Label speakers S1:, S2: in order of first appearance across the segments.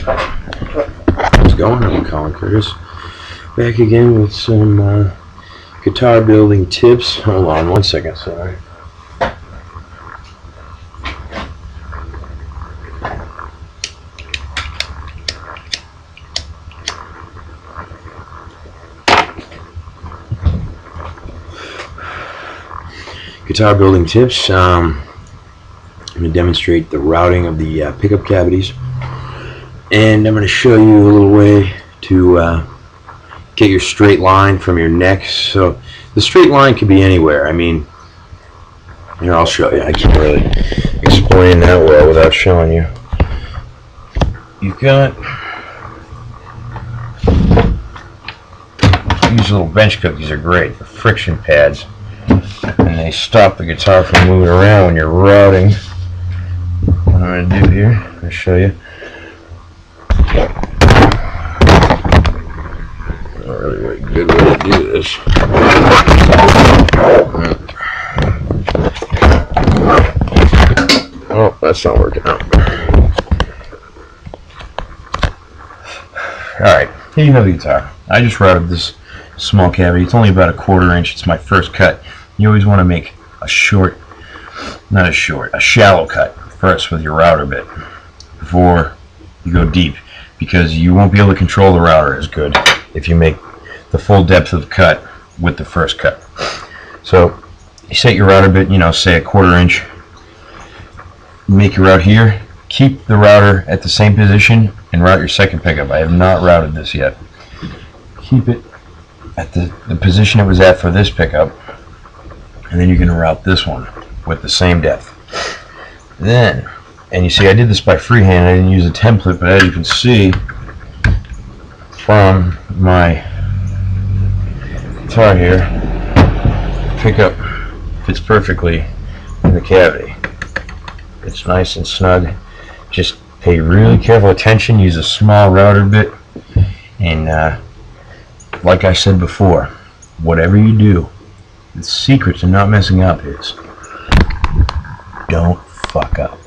S1: How's it going? I'm Colin Curtis. Back again with some guitar building tips. Hold on one second, sorry. Guitar building tips. I'm going to demonstrate the routing of the pickup cavities, and I'm going to show you a little way to get your straight line from your neck. So the straight line could be anywhere. I mean, here, I'll show you. I can't really explain that well without showing you. You've got these little bench cookies are great. They're friction pads, and they stop the guitar from moving around when you're routing. What I'm going to do here, I'm going to show you. Not really a good way to do this. Oh, that's not working out. Alright, here you have the guitar. I just routed this small cavity. It's only about a 1/4 inch. It's my first cut. You always want to make a shallow cut first with your router bit before you go deep, because you won't be able to control the router as good if you make the full depth of the cut with the first cut. So you set your router bit, say a 1/4 inch. Make your route here. Keep the router at the same position and route your second pickup. I have not routed this yet. Keep it at the position it was at for this pickup, and then you're going to route this one with the same depth. Then, and you see I did this by freehand, I didn't use a template, but as you can see from my guitar here, pickup fits perfectly in the cavity. It's nice and snug. Just pay really careful attention, use a small router bit, and like I said before, whatever you do, the secret to not messing up is don't fuck up.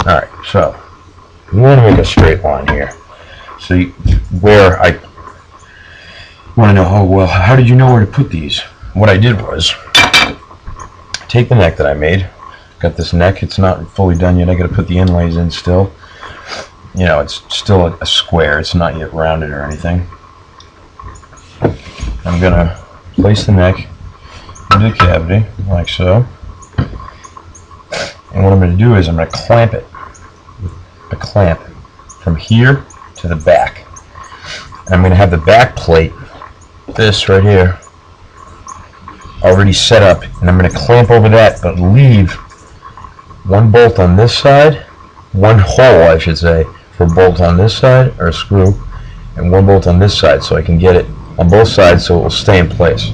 S1: Alright, so you want to make a straight line here. So where I want to know, oh well, how did you know where to put these? What I did was take the neck that I made. Got this neck, it's not fully done yet. I got to put the inlays in still. It's still a square, it's not yet rounded or anything. I'm going to place the neck into the cavity, like so. And what I'm going to do is I'm going to clamp it with a clamp from here to the back. And I'm going to have the back plate, this right here, already set up. And I'm going to clamp over that, but leave one bolt on this side, one hole, I should say, for a bolt on this side, or a screw, and one bolt on this side, so I can get it on both sides so it will stay in place.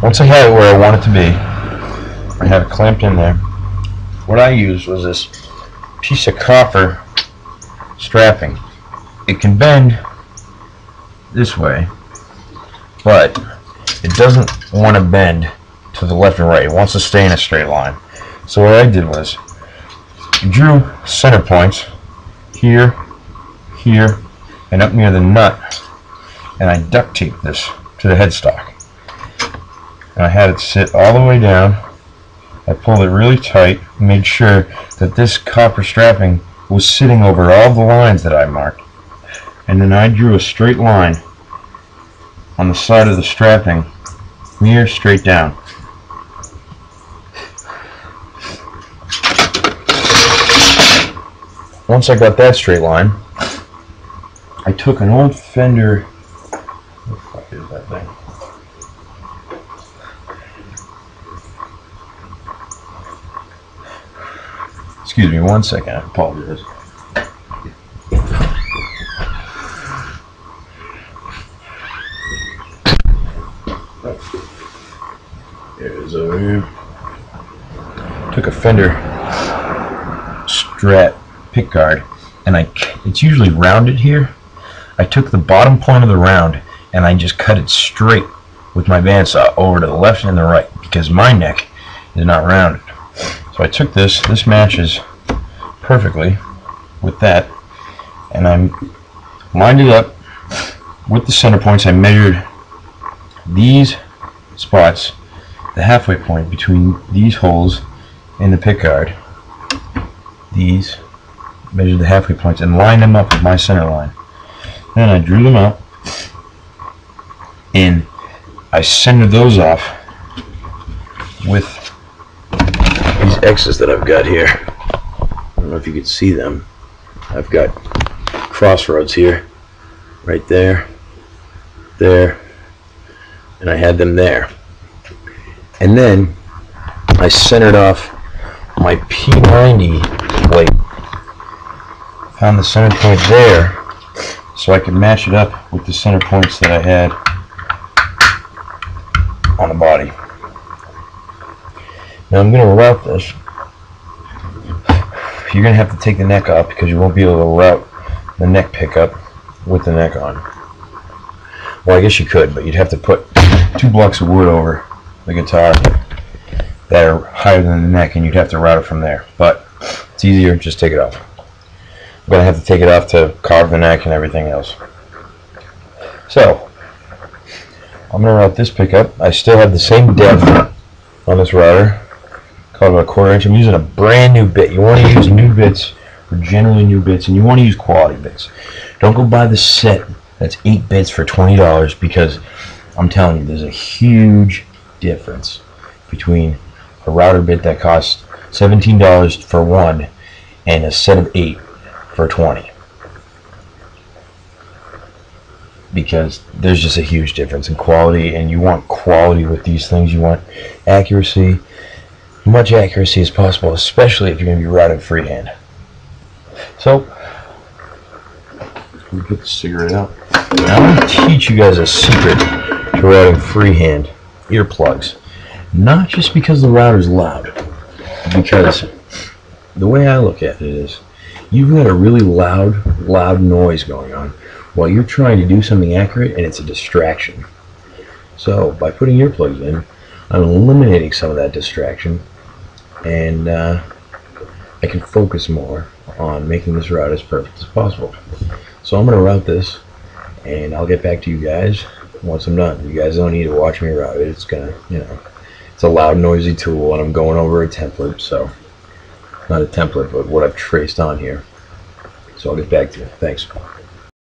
S1: Once I have it where I want it to be, I have it clamped in there. What I used was this piece of copper strapping. It can bend this way, but it doesn't want to bend to the left and right. It wants to stay in a straight line. So what I did was drew center points here, here, and up near the nut, and I duct taped this to the headstock. And I had it sit all the way down. I pulled it really tight, made sure that this copper strapping was sitting over all the lines that I marked. And then I drew a straight line on the side of the strapping from here straight down. Once I got that straight line, I took an old Fender, what the fuck is that thing? Excuse me one second, I apologize. There it is over here. Took a Fender Strat pick guard, and it's usually rounded here. I took the bottom point of the round and I just cut it straight with my bandsaw over to the left and the right, because my neck is not rounded. So I took this matches perfectly with that, and I lined it up with the center points. I measured these spots, the halfway point between these holes in the pickguard. These, measured the halfway points and lined them up with my center line. Then I drew them out and I centered those off with these X's that I've got here. I don't know if you can see them. I've got crossroads here, right there, there, and I had them there. And then I centered off my P90 plate, found the center point there so I could match it up with the center points that I had on the body. Now I'm going to route this. You're going to have to take the neck off because you won't be able to route the neck pickup with the neck on. Well, I guess you could, but you'd have to put 2 blocks of wood over the guitar that are higher than the neck, and you'd have to route it from there. But it's easier, just take it off. I'm going to have to take it off to carve the neck and everything else. So, I'm going to route this pickup. I still have the same depth on this router, called about a 1/4 inch. I'm using a brand new bit. You want to use new bits, or generally new bits, and you want to use quality bits. Don't go buy the set that's 8 bits for $20, because I'm telling you, there's a huge difference between a router bit that costs $17 for one and a set of 8 for $20, because there's just a huge difference in quality, and you want quality with these things. You want accuracy, much accuracy as possible, especially if you're going to be routing freehand. So let me put the cigarette out. Now I'm going to teach you guys a secret to routing freehand earplugs. Not just because the router's loud, because the way I look at it is, you've got a really loud noise going on while you're trying to do something accurate, and it's a distraction. So by putting earplugs in, I'm eliminating some of that distraction, and I can focus more on making this route as perfect as possible. So I'm going to route this, and I'll get back to you guys once I'm done. You guys don't need to watch me route it. It's gonna, it's a loud, noisy tool, and I'm going over a template, so not a template, but what I've traced on here. So I'll get back to you. Thanks.